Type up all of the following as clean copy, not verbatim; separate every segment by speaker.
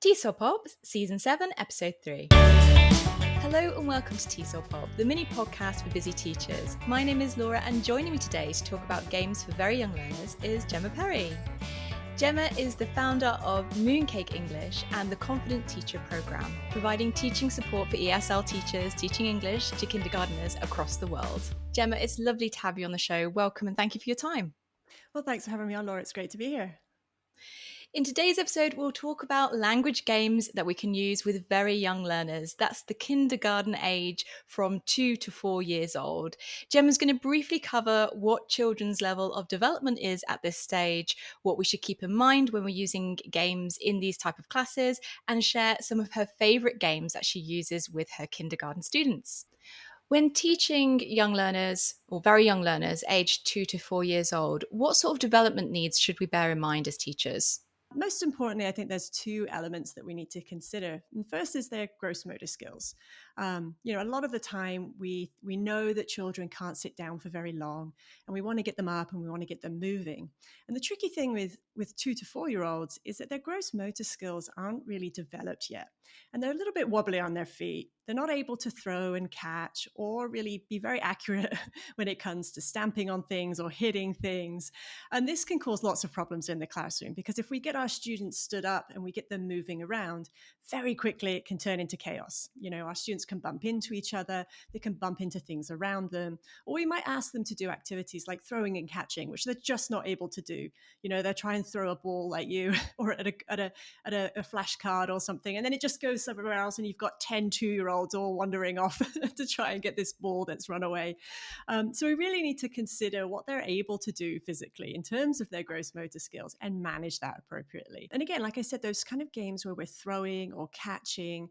Speaker 1: TESOL Pop, Season 7, Episode 3. Hello and welcome to TESOL Pop, the mini podcast for busy teachers. My name is Laura and joining me today to talk about games for very young learners is Jema Perry. Jema is the founder of Mooncake English and the Confident Teacher Programme, providing teaching support for ESL teachers teaching English to kindergarteners across the world. Jema, it's lovely to have you on the show. Welcome and thank you for your time.
Speaker 2: Well, thanks for having me on, Laura. It's great to be here.
Speaker 1: In today's episode, we'll talk about language games that we can use with very young learners. That's the kindergarten age from 2 to 4 years old. Gemma's going to briefly cover what children's level of development is at this stage, what we should keep in mind when we're using games in these type of classes, and share some of her favourite games that she uses with her kindergarten students. When teaching young learners or very young learners aged 2 to 4 years old, what sort of development needs should we bear in mind as teachers?
Speaker 2: Most importantly, I think there's two elements that we need to consider. And first is their gross motor skills. A lot of the time we know that children can't sit down for very long, and we want to get them up and we want to get them moving. And the tricky thing with 2 to 4 year olds is that their gross motor skills aren't really developed yet. And they're a little bit wobbly on their feet. They're not able to throw and catch or really be very accurate when it comes to stamping on things or hitting things. And this can cause lots of problems in the classroom, because if we get our students stood up and we get them moving around, very quickly it can turn into chaos. Our students can bump into each other, they can bump into things around them, or we might ask them to do activities like throwing and catching, which they're just not able to do. They're trying to throw a ball like you or at a flashcard or something, and then it just goes somewhere else and you've got 10 2-year-olds all wandering off to try and get this ball that's run away. So we really need to consider what they're able to do physically in terms of their gross motor skills and manage that appropriately. And again, like I said, those kind of games where we're throwing or catching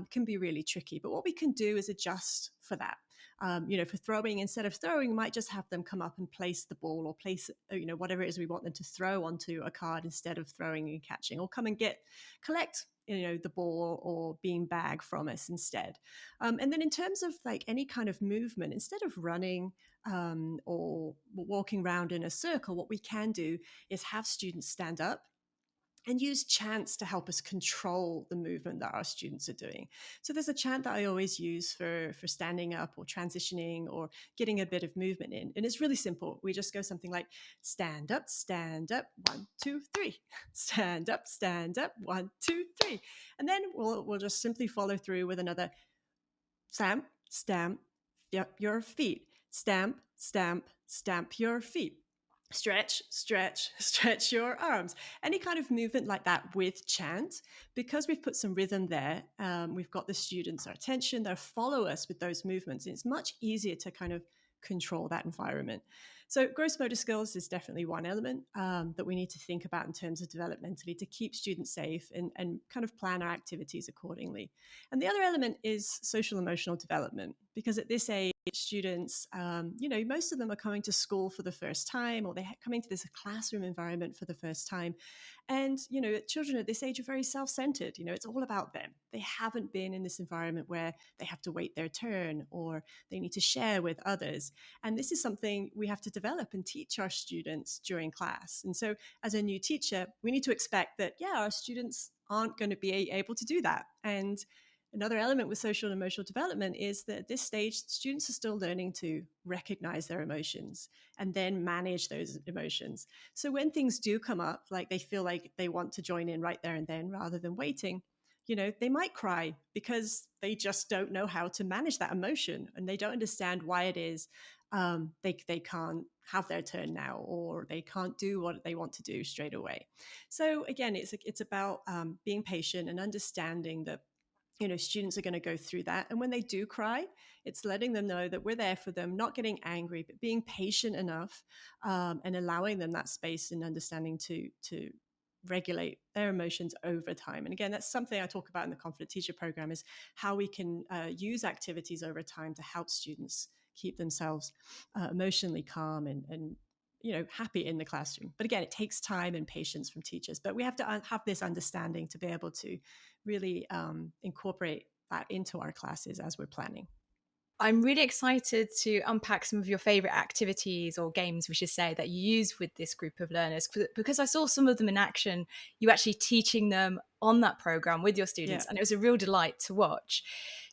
Speaker 2: can be really tricky. But what we can do is adjust for that. For throwing, instead of throwing, we might just have them come up and place the ball or place, whatever it is we want them to throw onto a card instead of throwing and catching, or come and collect the ball or bean bag from us instead. And then in terms of like any kind of movement, instead of running or walking around in a circle, what we can do is have students stand up and use chants to help us control the movement that our students are doing. So there's a chant that I always use for standing up or transitioning or getting a bit of movement in. And it's really simple. We just go something like stand up, 1, 2, 3. Stand up, 1, 2, 3. And then we'll just simply follow through with another stamp, your feet. Stamp, stamp your feet. Stretch, stretch, stretch your arms. Any kind of movement like that with chant, because we've put some rhythm there, we've got the students' attention, they'll follow us with those movements. And it's much easier to kind of control that environment. So gross motor skills is definitely one element that we need to think about in terms of developmentally to keep students safe and kind of plan our activities accordingly. And the other element is social emotional development, because at this age, students, most of them are coming to school for the first time, or they're coming to this classroom environment for the first time. And, children at this age are very self-centered. It's all about them. They haven't been in this environment where they have to wait their turn or they need to share with others. And this is something we have to develop and teach our students during class. And so as a new teacher, we need to expect that, our students aren't going to be able to do that. And another element with social and emotional development is that at this stage, students are still learning to recognize their emotions and then manage those emotions. So when things do come up, like they feel like they want to join in right there and then rather than waiting, they might cry because they just don't know how to manage that emotion and they don't understand why it is they can't have their turn now, or they can't do what they want to do straight away. So again, it's about being patient and understanding that students are going to go through that. And when they do cry, it's letting them know that we're there for them, not getting angry, but being patient enough and allowing them that space and understanding to regulate their emotions over time. And again, that's something I talk about in the Confident Teacher Program, is how we can use activities over time to help students keep themselves emotionally calm and happy in the classroom. But again, it takes time and patience from teachers, but we have to have this understanding to be able to really incorporate that into our classes as we're planning.
Speaker 1: I'm really excited to unpack some of your favorite activities or games, we should say, that you use with this group of learners, because I saw some of them in action. You actually teaching them on that program with your
Speaker 2: Yeah.
Speaker 1: students, and it was a real delight to watch.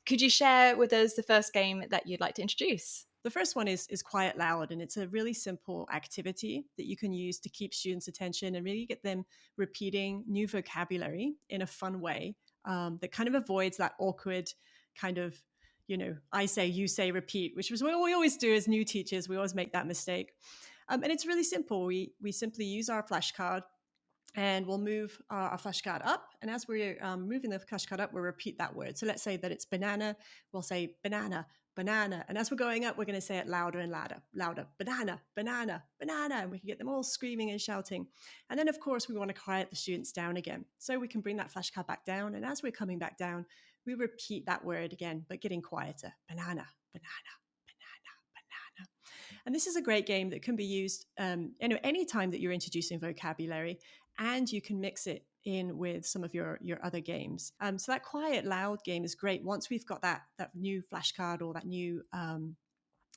Speaker 1: Could you share with us the first game that you'd like to introduce?
Speaker 2: The first one is Quiet Loud, and it's a really simple activity that you can use to keep students' attention and really get them repeating new vocabulary in a fun way that kind of avoids that awkward kind of, I say, you say, repeat, which was what we always do as new teachers. We always make that mistake. And it's really simple. We simply use our flashcard, and we'll move our flashcard up. And as we're moving the flashcard up, we'll repeat that word. So let's say that it's banana. We'll say banana, banana. And as we're going up, we're going to say it louder and louder, louder, banana, banana, banana. And we can get them all screaming and shouting. And then, of course, we want to quiet the students down again. So we can bring that flashcard back down. And as we're coming back down, we repeat that word again, but getting quieter. Banana, banana, banana, banana. And this is a great game that can be used any time that you're introducing vocabulary, and you can mix it in with some of your other games. So that quiet loud game is great once we've got that new flashcard or that new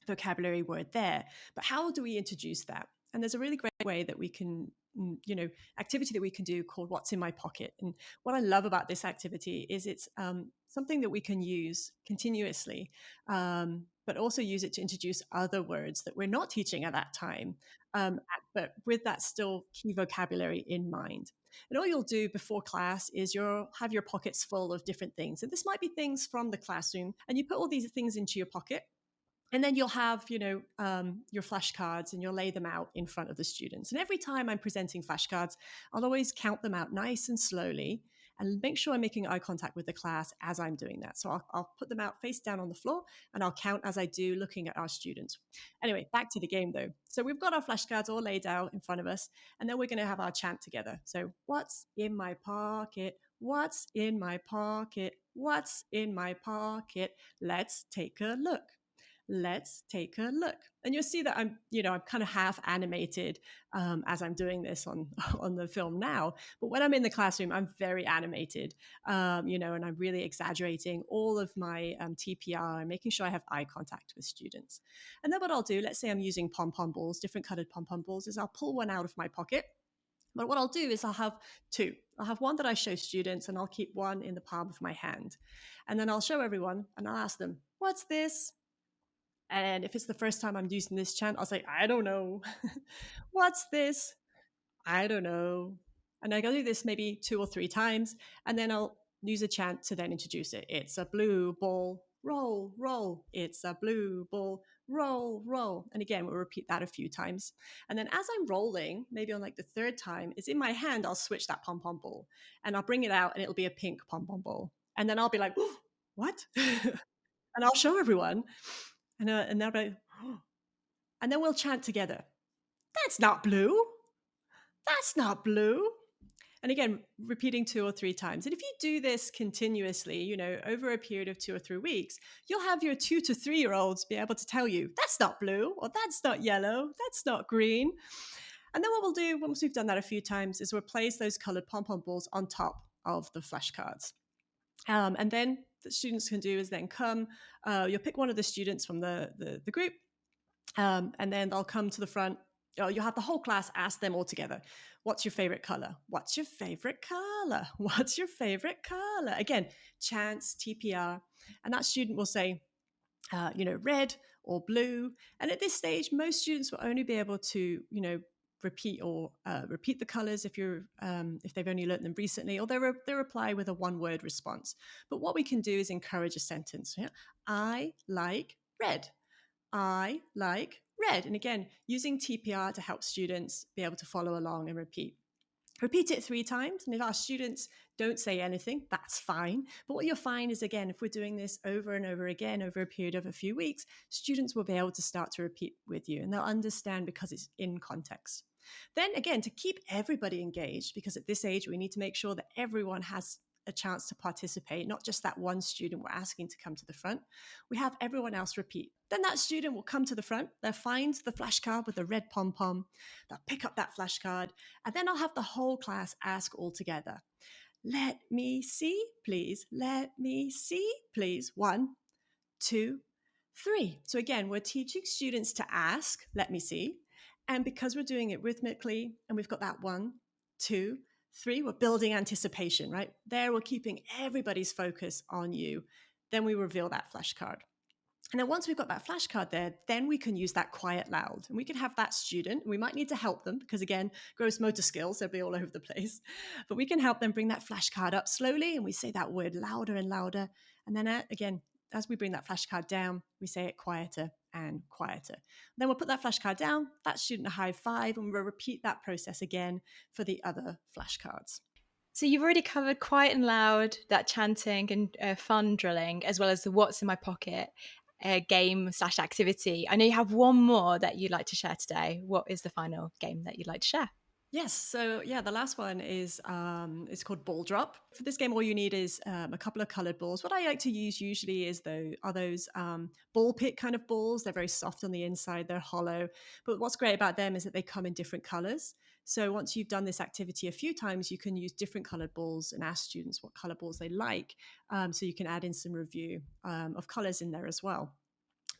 Speaker 2: vocabulary word there. But how do we introduce that? And there's a really great way that we can, activity that we can do called What's in My Pocket. And what I love about this activity is it's something that we can use continuously, but also use it to introduce other words that we're not teaching at that time, but with that still key vocabulary in mind. And all you'll do before class is you'll have your pockets full of different things. And this might be things from the classroom, and you put all these things into your pocket. And then you'll have, your flashcards, and you'll lay them out in front of the students. And every time I'm presenting flashcards, I'll always count them out nice and slowly and make sure I'm making eye contact with the class as I'm doing that. So I'll put them out face down on the floor, and I'll count as I do, looking at our students. Anyway, back to the game though. So we've got our flashcards all laid out in front of us, and then we're going to have our chant together. So what's in my pocket? What's in my pocket? What's in my pocket? Let's take a look. Let's take a look. And you'll see that I'm kind of half animated as I'm doing this on on the film now. But when I'm in the classroom, I'm very animated, and I'm really exaggerating all of my TPR and making sure I have eye contact with students. And then what I'll do, let's say I'm using pom-pom balls, different colored pom-pom balls, is I'll pull one out of my pocket. But what I'll do is I'll have two. I'll have one that I show students, and I'll keep one in the palm of my hand. And then I'll show everyone, and I'll ask them, what's this? And if it's the first time I'm using this chant, I'll say, I don't know. What's this? I don't know. And I go do this maybe 2 or 3 times, and then I'll use a chant to then introduce it. It's a blue ball, roll, roll. It's a blue ball, roll, roll. And again, we'll repeat that a few times. And then as I'm rolling, maybe on like the third time, it's in my hand, I'll switch that pom-pom ball, and I'll bring it out, and it'll be a pink pom-pom ball. And then I'll be like, what? And I'll show everyone. And they'll be, and then we'll chant together. That's not blue. That's not blue. And again, repeating 2 or 3 times. And if you do this continuously, over a period of 2 or 3 weeks, you'll have your 2 to 3-year-olds be able to tell you, that's not blue, or that's not yellow, that's not green. And then what we'll do once we've done that a few times is we'll place those colored pom-pom balls on top of the flashcards. And then the students can do is then come, you'll pick one of the students from the group, and then they'll come to the front. You'll have the whole class ask them all together, what's your favorite color? What's your favorite color? What's your favorite color? Again, chants, TPR. And that student will say, red or blue. And at this stage, most students will only be able to, repeat the colors if they've only learned them recently, or they reply with a one-word response. But what we can do is encourage a sentence. Yeah? I like red. I like red. And again, using TPR to help students be able to follow along and repeat. Repeat it 3 times. And if our students don't say anything, that's fine. But what you'll find is, again, if we're doing this over and over again over a period of a few weeks, students will be able to start to repeat with you, and they'll understand because it's in context. Then again, to keep everybody engaged, because at this age, we need to make sure that everyone has a chance to participate, not just that one student we're asking to come to the front. We have everyone else repeat. Then that student will come to the front, they'll find the flashcard with the red pom-pom, they'll pick up that flashcard, and then I'll have the whole class ask all together. Let me see, please. Let me see, please. 1, 2, 3. So again, we're teaching students to ask, let me see. And because we're doing it rhythmically, and we've got that 1, 2, 3, we're building anticipation, right? There, we're keeping everybody's focus on you. Then we reveal that flashcard. And then once we've got that flashcard there, then we can use that quiet loud. And we can have that student, we might need to help them because, again, gross motor skills, they'll be all over the place. But we can help them bring that flashcard up slowly, and we say that word louder and louder. And then again, as we bring that flashcard down, we say it quieter and quieter. Then we'll put that flashcard down, that student a high five, and we'll repeat that process again for the other flashcards.
Speaker 1: So you've already covered quiet and loud, that chanting and fun drilling, as well as the what's in my pocket game/activity. I know you have one more that you'd like to share today. What is the final game that you'd like to share?
Speaker 2: Yes. So yeah, the last one is it's called Ball Drop. For this game, all you need is a couple of colored balls. What I like to use usually is those ball pit kind of balls. They're very soft on the inside. They're hollow. But what's great about them is that they come in different colors. So once you've done this activity a few times, you can use different colored balls and ask students what color balls they like. So you can add in some review of colors in there as well.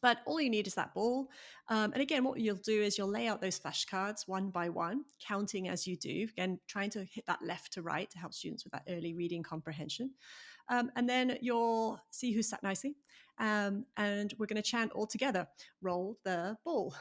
Speaker 2: But all you need is that ball. And again, what you'll do is you'll lay out those flashcards one by one, counting as you do. Again, trying to hit that left to right to help students with that early reading comprehension. And then you'll see who's sat nicely. And we're going to chant all together, roll the ball,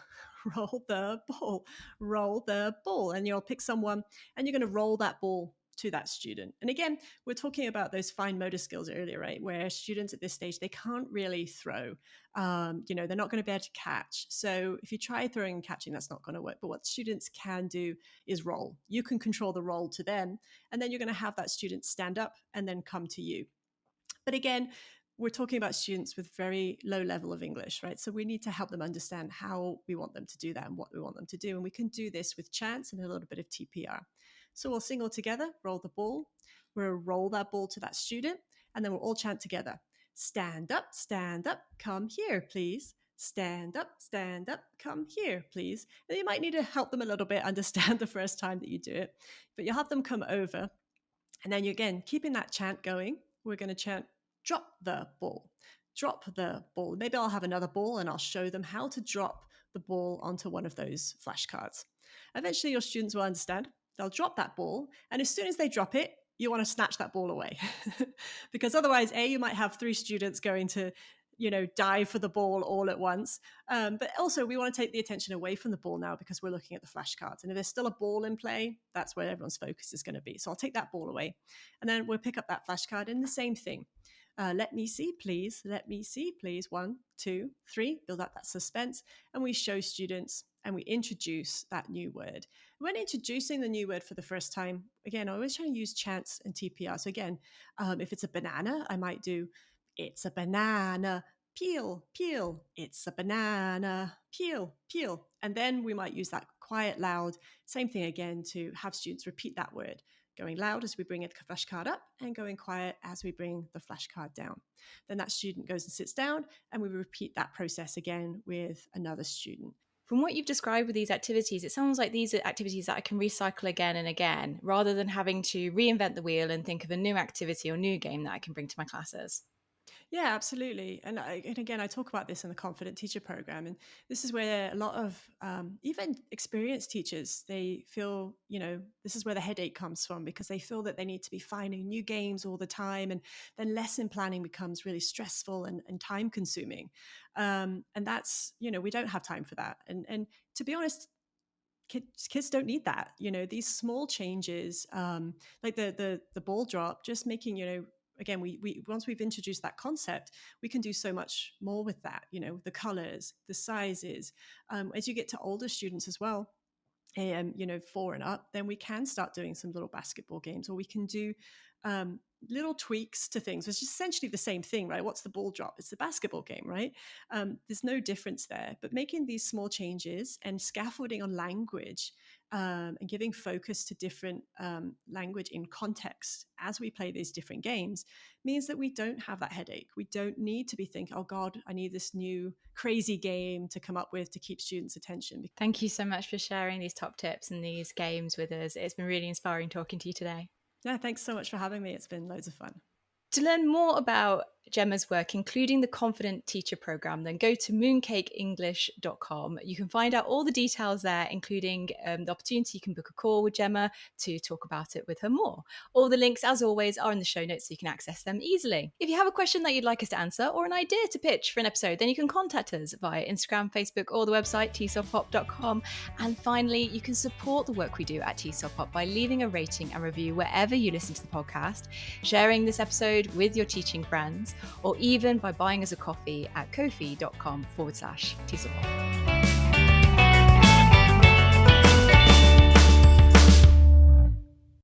Speaker 2: roll the ball, roll the ball. And you'll pick someone and you're going to roll that ball to that student. And again, we're talking about those fine motor skills earlier, right? Where students at this stage, they can't really throw. They're not going to be able to catch. So if you try throwing and catching, that's not going to work. But what students can do is roll. You can control the roll to them, and then you're going to have that student stand up and then come to you. But again, we're talking about students with very low level of English, right? So we need to help them understand how we want them to do that and what we want them to do. And we can do this with chants and a little bit of TPR. So we'll sing all together, roll the ball. We'll roll that ball to that student, and then we'll all chant together. Stand up, come here, please. Stand up, come here, please. And you might need to help them a little bit understand the first time that you do it, but you'll have them come over. And then you again, keeping that chant going, we're going to chant, drop the ball, drop the ball. Maybe I'll have another ball and I'll show them how to drop the ball onto one of those flashcards. Eventually, your students will understand. They'll drop that ball. And as soon as they drop it, you want to snatch that ball away. Because otherwise, you might have 3 students going to dive for the ball all at once. But also, we want to take the attention away from the ball now because we're looking at the flashcards. And if there's still a ball in play, that's where everyone's focus is going to be. So I'll take that ball away. And then we'll pick up that flashcard and the same thing. Let me see, please. Let me see, please. 1, 2, 3. Build up that suspense. And we show students and we introduce that new word. When introducing the new word for the first time, again, I always try to use chants and TPR. So again, if it's a banana, I might do, it's a banana, peel, peel. It's a banana, peel, peel. And then we might use that quiet, loud, same thing again to have students repeat that word, going loud as we bring the flashcard up and going quiet as we bring the flashcard down. Then that student goes and sits down and we repeat that process again with another student.
Speaker 1: From what you've described with these activities, it sounds like these are activities that I can recycle again and again, rather than having to reinvent the wheel and think of a new activity or new game that I can bring to my classes.
Speaker 2: Yeah, absolutely. And again, I talk about this in the Confident Teacher program. And this is where a lot of even experienced teachers, they feel, this is where the headache comes from because they feel that they need to be finding new games all the time. And then lesson planning becomes really stressful and time consuming. And that's, we don't have time for that. And to be honest, kids don't need that. These small changes, like the ball drop, just making, again, we once we've introduced that concept, we can do so much more with that. The colors, the sizes. As you get to older students as well, 4 and up, then we can start doing some little basketball games, or we can do little tweaks to things. It's just essentially the same thing, right? What's the ball drop? It's the basketball game, right? There's no difference there. But making these small changes and scaffolding on language and giving focus to different language in context as we play these different games means that we don't have that headache. We don't need to be thinking, oh God, I need this new crazy game to come up with to keep students' attention.
Speaker 1: Thank you so much for sharing these top tips and these games with us. It's been really inspiring talking to you today.
Speaker 2: Yeah, thanks so much for having me. It's been loads of fun.
Speaker 1: To learn more about Gemma's work, including the Confident Teacher Programme, then go to mooncakeenglish.com. You can find out all the details there, including the opportunity you can book a call with Gemma to talk about it with her more. All the links, as always, are in the show notes so you can access them easily. If you have a question that you'd like us to answer or an idea to pitch for an episode, then you can contact us via Instagram, Facebook, or the website tesolpop.com. And finally, you can support the work we do at TESOL Pop by leaving a rating and review wherever you listen to the podcast, sharing this episode with your teaching friends, or even by buying us a coffee at ko-fi.com/TESOL Pop.